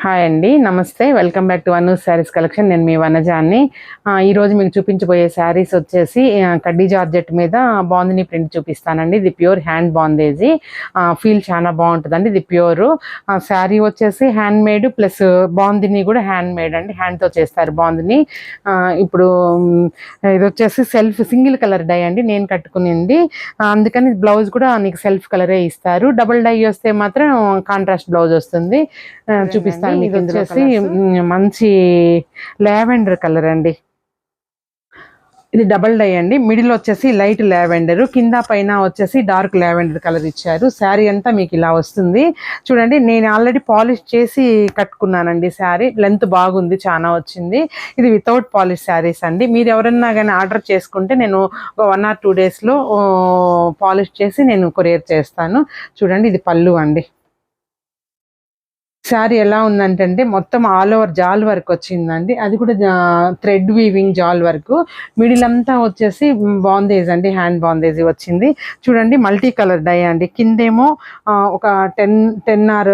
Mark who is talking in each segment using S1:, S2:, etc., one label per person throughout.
S1: Hi అండి, నమస్తే. Welcome back to Anu's saris collection. నేను మీ వనజాన్ని. ఈరోజు మీకు చూపించబోయే శారీస్ వచ్చేసి కడ్డీ జార్జెట్ మీద బాందిని ప్రింట్ చూపిస్తానండి. ఇది ప్యూర్ హ్యాండ్ బాందేజీ. ఫీల్ చాలా బాగుంటుందండి. ఇది ప్యూర్ శారీ వచ్చేసి హ్యాండ్ మేడ్ ప్లస్ బాందిని కూడా హ్యాండ్ మేడ్ అండి. హ్యాండ్తో చేస్తారు బాందిని. ఇప్పుడు ఇది వచ్చేసి సెల్ఫ్ సింగిల్ కలర్ డై అండి నేను కట్టుకునింది. అందుకని బ్లౌజ్ కూడా నీకు సెల్ఫ్ కలరే ఇస్తారు. డబుల్ డై వస్తే మాత్రం కాంట్రాస్ట్ బ్లౌజ్ వస్తుంది. చూపిస్తాను. ఇది వచ్చేసి మంచి లావెండర్ కలర్ అండి. ఇది డబల్ డై అండి. మిడిల్ వచ్చేసి లైట్ లావెండర్, కింద పైన వచ్చేసి డార్క్ లావెండర్ కలర్ ఇచ్చారు. శారీ అంతా మీకు ఇలా వస్తుంది. చూడండి, నేను ఆల్రెడీ పాలిష్ చేసి కట్టుకున్నానండి. శారీ లెంత్ బాగుంది, చాలా వచ్చింది. ఇది వితౌట్ పాలిష్ శారీస్ అండి. మీరు ఎవరన్నా కానీ ఆర్డర్ చేసుకుంటే నేను 1 or 2 daysలో పాలిష్ చేసి నేను కొరియర్ చేస్తాను. చూడండి, ఇది పళ్ళు అండి. శారీ ఎలా ఉందంటే మొత్తం ఆల్ ఓవర్ జాల్ వర్క్ వచ్చిందండి. అది కూడా థ్రెడ్ వీవింగ్ జాల్ వర్క్. మిడిల్ అంతా వచ్చేసి బాందేజ్ అండి, హ్యాండ్ బాందేజ్ వచ్చింది. చూడండి, మల్టీ కలర్ డై అండి. కిందేమో ఒక 10 or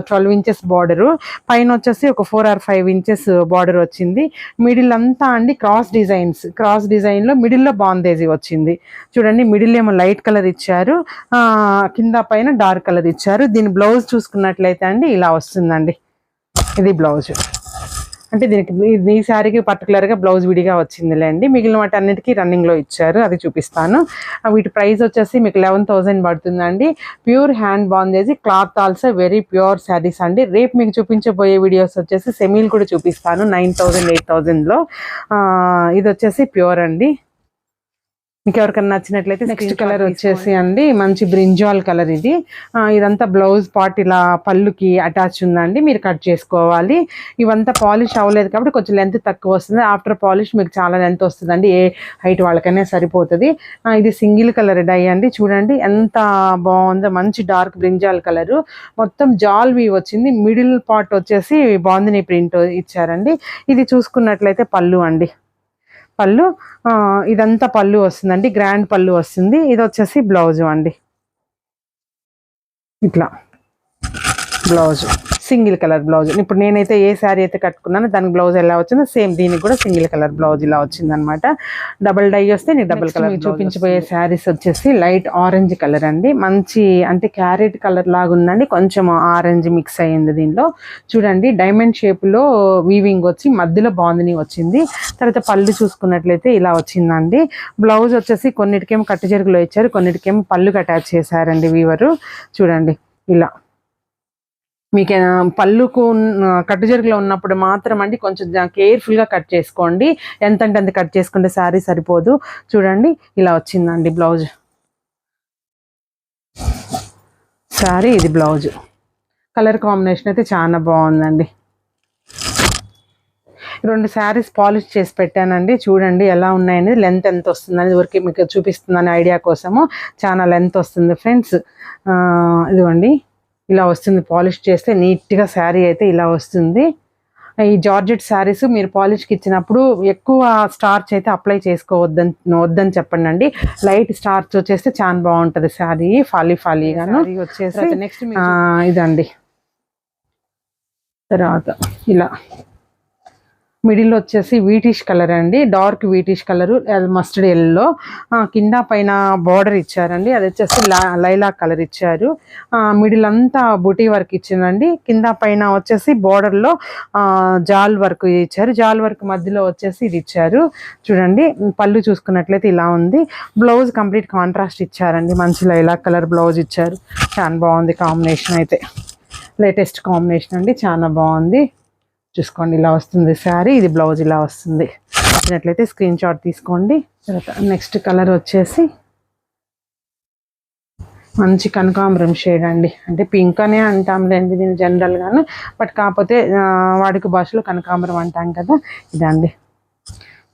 S1: 12 inches బార్డరు, పైన వచ్చేసి ఒక 4 or 5 inches బార్డర్ వచ్చింది. మిడిల్ అంతా అండి క్రాస్ డిజైన్లో మిడిల్లో బాందేజ్ వచ్చింది. చూడండి, మిడిల్ ఏమో లైట్ కలర్ ఇచ్చారు, కింద పైన డార్క్ కలర్ ఇచ్చారు. దీని బ్లౌజ్ చూసుకున్నట్లయితే అండి ఇలా వస్తుంది. ఇది బ్లౌజ్ అంటే దీనికి ఈ శారీకి పర్టికులర్గా బ్లౌజ్ విడిగా వచ్చిందిలేండి. మిగిలిన వాటి అన్నిటికీ రన్నింగ్లో ఇచ్చారు, అది చూపిస్తాను. వీటి ప్రైస్ వచ్చేసి మీకు 11,000 పడుతుందండి. Pure hand bandhej, cloth also very pure saris అండి. రేపు మీకు చూపించబోయే వీడియోస్ వచ్చేసి సెమీలు కూడా చూపిస్తాను 9,000 8,000లో. ఇది వచ్చేసి ప్యూర్ అండి. మీకు ఎవరికైనా నచ్చినట్లయితే నెక్స్ట్ కలర్ వచ్చేసి అండి మంచి బ్రింజాల్ కలర్. ఇదంతా బ్లౌజ్ పార్ట్ ఇలా పళ్ళుకి అటాచ్ ఉందండి, మీరు కట్ చేసుకోవాలి. ఇవంతా పాలిష్ అవ్వలేదు కాబట్టి కొంచెం లెంత్ తక్కువ వస్తుంది. ఆఫ్టర్ పాలిష్ మీకు చాలా లెంత్ వస్తుందండి, ఏ హైట్ వాళ్ళకైనా సరిపోతుంది. ఇది సింగిల్ కలర్ డై అండి. చూడండి ఎంత బాగుందో, మంచి డార్క్ బ్రింజాల్ కలరు. మొత్తం జాల్ వీవ్ వచ్చింది. మిడిల్ పార్ట్ వచ్చేసి బాందిని ప్రింట్ ఇచ్చారండి. ఇది చూసుకున్నట్లయితే పళ్ళు అండి. పళ్ళు ఇదంతా పళ్ళు వస్తుందండి, గ్రాండ్ పళ్ళు వస్తుంది. ఇది వచ్చేసి బ్లౌజు అండి. ఇట్లా బ్లౌజ్ సింగిల్ కలర్ బ్లౌజ్. ఇప్పుడు నేనైతే ఏ శారీ అయితే కట్టుకున్నానో దానికి బ్లౌజ్ ఎలా వచ్చిందో సేమ్ దీనికి కూడా సింగిల్ కలర్ బ్లౌజ్ ఇలా వచ్చిందనమాట. డబుల్ డై వస్తే నీకు డబుల్ కలర్. చూపించబోయే శారీస్ వచ్చేసి లైట్ ఆరెంజ్ కలర్ అండి. మంచి అంటే క్యారెట్ కలర్ లాగా ఉందండి, కొంచెం ఆరెంజ్ మిక్స్ అయ్యింది దీనిలో. చూడండి, డైమండ్ షేప్లో వీవింగ్ వచ్చి మధ్యలో బాందిని వచ్చింది. తర్వాత పళ్ళు చూసుకున్నట్లయితే ఇలా వచ్చిందండి. బ్లౌజ్ వచ్చేసి కొన్నిటికేమో కట్టు జరుగులో ఇచ్చారు, కొన్నిటికేమో పళ్ళుకి అటాచ్ చేశారండి వీవరు. చూడండి, ఇలా మీకు పళ్ళుకు కట్టుజరుగులో ఉన్నప్పుడు మాత్రం అండి కొంచెం కేర్ఫుల్గా కట్ చేసుకోండి. ఎంతంటే అంత కట్ చేసుకుంటే శారీ సరిపోదు. చూడండి, ఇలా వచ్చిందండి బ్లౌజ్. శారీ ఇది బ్లౌజ్. కలర్ కాంబినేషన్ అయితే చాలా బాగుందండి. 2 శారీస్ పాలిష్ చేసి పెట్టానండి. చూడండి ఎలా ఉన్నాయనేది, లెంత్ ఎంత వస్తుందని ఊరికి మీకు చూపిస్తుందని ఐడియా కోసము. చాలా లెంత్ వస్తుంది ఫ్రెండ్స్. ఇదిగోండి, ఇలా వస్తుంది. పాలిష్ చేస్తే నీట్గా శారీ అయితే ఇలా వస్తుంది. ఈ జార్జెట్ శారీస్ మీరు పాలిష్కి ఇచ్చినప్పుడు ఎక్కువ స్టార్చ్ అయితే అప్లై వద్దని చెప్పండి అండి. లైట్ స్టార్చ్ వచ్చేస్తే చాలా బాగుంటుంది శారీ, ఫాలీగాను వచ్చేసి. నెక్స్ట్ ఇదండి. తర్వాత ఇలా మిడిల్ వచ్చేసి వీటిష్ కలర్ అండి, dark whitish colour, mustard yellow. కింద పైన బార్డర్ ఇచ్చారండి, అది వచ్చేసి లైలాక్ కలర్ ఇచ్చారు. మిడిల్ అంతా బుటీ వర్క్ ఇచ్చిందండి. కింద పైన వచ్చేసి బార్డర్లో జాల్ వర్క్ ఇచ్చారు. జాల్ వర్క్ మధ్యలో వచ్చేసి ఇది ఇచ్చారు. చూడండి, పళ్ళు చూసుకున్నట్లయితే ఇలా ఉంది. బ్లౌజ్ కంప్లీట్ కాంట్రాస్ట్ ఇచ్చారండి, మంచి లైలాక్ కలర్ బ్లౌజ్ ఇచ్చారు. చాలా బాగుంది కాంబినేషన్ అయితే, లేటెస్ట్ కాంబినేషన్ అండి, చాలా బాగుంది. చూసుకోండి, ఇలా వస్తుంది శారీ. ఇది బ్లౌజ్ ఇలా వస్తుంది. నచ్చినట్లయితే స్క్రీన్ షాట్ తీసుకోండి. తర్వాత నెక్స్ట్ కలర్ వచ్చేసి మంచి కనకాంబరం షేడ్ అండి. అంటే పింక్ అనే అంటాంలేండి దీన్ని జనరల్గాను, బట్ కాకపోతే వాడుక భాషలో కనకాంబరం అంటాం కదా. ఇదండి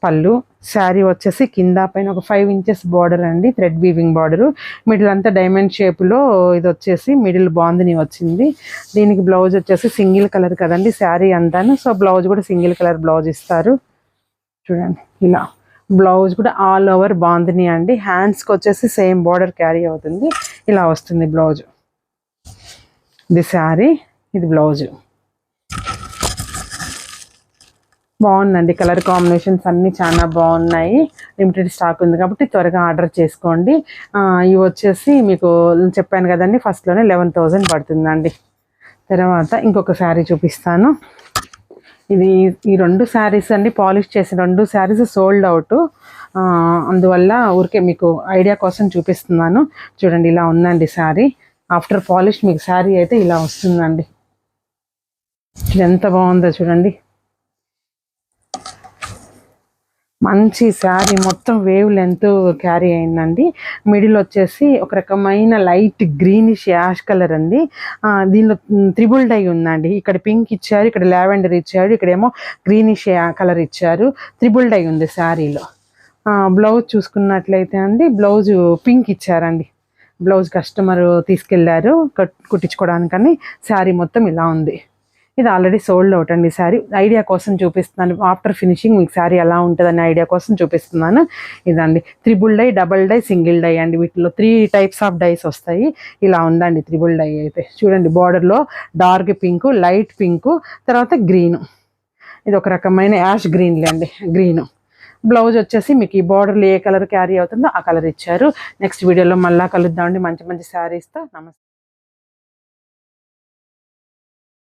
S1: పళ్ళు. శారీ వచ్చేసి కింద పైన ఒక 5 inches బార్డర్ అండి, థ్రెడ్ వీవింగ్ బార్డరు. మిడిల్ అంతా డైమండ్ షేప్లో ఇది వచ్చేసి మిడిల్ బాందిని వచ్చింది. దీనికి బ్లౌజ్ వచ్చేసి సింగిల్ కలర్ కదండి శారీ అంతాను, సో బ్లౌజ్ కూడా సింగిల్ కలర్ బ్లౌజ్ ఇస్తారు. చూడండి, ఇలా బ్లౌజ్ కూడా ఆల్ ఓవర్ బాందిని అండి. హ్యాండ్స్కి వచ్చేసి సేమ్ బార్డర్ క్యారీ అవుతుంది. ఇలా వస్తుంది బ్లౌజ్. ఇది శారీ, ఇది బ్లౌజ్. బాగుందండి, కలర్ కాంబినేషన్స్ అన్నీ చాలా బాగున్నాయి. లిమిటెడ్ స్టాక్ ఉంది కాబట్టి త్వరగా ఆర్డర్ చేసుకోండి. ఇవి వచ్చేసి మీకు చెప్పాను కదండి, ఫస్ట్లోనే 11,000 పడుతుందండి. తర్వాత ఇంకొక శారీ చూపిస్తాను. ఇది ఈ 2 శారీస్ అండి, పాలిష్ చేసిన 2 శారీస్ సోల్డ్ అవుట్. అందువల్ల ఊరికే మీకు ఐడియా కోసం చూపిస్తున్నాను. చూడండి, ఇలా ఉందండి శారీ. ఆఫ్టర్ పాలిష్ మీకు శారీ అయితే ఇలా వస్తుందండి. ఇది ఎంత బాగుందో చూడండి. మంచి శారీ, మొత్తం వేవ్ లెంత్ క్యారీ అయిందండి. మిడిల్ వచ్చేసి ఒక రకమైన లైట్ గ్రీనిష్ యాష్ కలర్ అండి. దీనిలో త్రిబుల్ డై ఉందండి. ఇక్కడ పింక్ ఇచ్చారు, ఇక్కడ లావెండర్ ఇచ్చారు, ఇక్కడేమో గ్రీనిష్ కలర్ ఇచ్చారు. త్రిబుల్ డై ఉంది శారీలో. బ్లౌజ్ చూసుకున్నట్లయితే అండి, బ్లౌజ్ పింక్ ఇచ్చారండి. బ్లౌజ్ కస్టమర్ తీసుకెళ్లారు కుట్టించుకోవడానికని. శారీ మొత్తం ఇలా ఉంది. ఇది ఆల్రెడీ సోల్డ్ అవుట్ అండి శారీ. ఐడియా కోసం చూపిస్తున్నాను, ఆఫ్టర్ ఫినిషింగ్ మీకు శారీ ఎలా ఉంటుందని ఐడియా కోసం చూపిస్తున్నాను. ఇదండి triple dye, double dye, single dye అండి. వీటిలో 3 టైప్స్ ఆఫ్ డైస్ వస్తాయి. ఇలా ఉందండి త్రిబుల్ డై అయితే. చూడండి, బార్డర్లో డార్క్ పింక్, లైట్ పింక్, తర్వాత గ్రీను. ఇది ఒక రకమైన యాష్ గ్రీన్లే అండి, గ్రీను. బ్లౌజ్ వచ్చేసి మీకు ఈ బార్డర్లో ఏ కలర్ క్యారీ అవుతుందో ఆ కలర్ ఇచ్చారు. నెక్స్ట్ వీడియోలో మళ్ళీ కలుద్దామండి మంచి మంచి శారీస్తో. నమస్తే.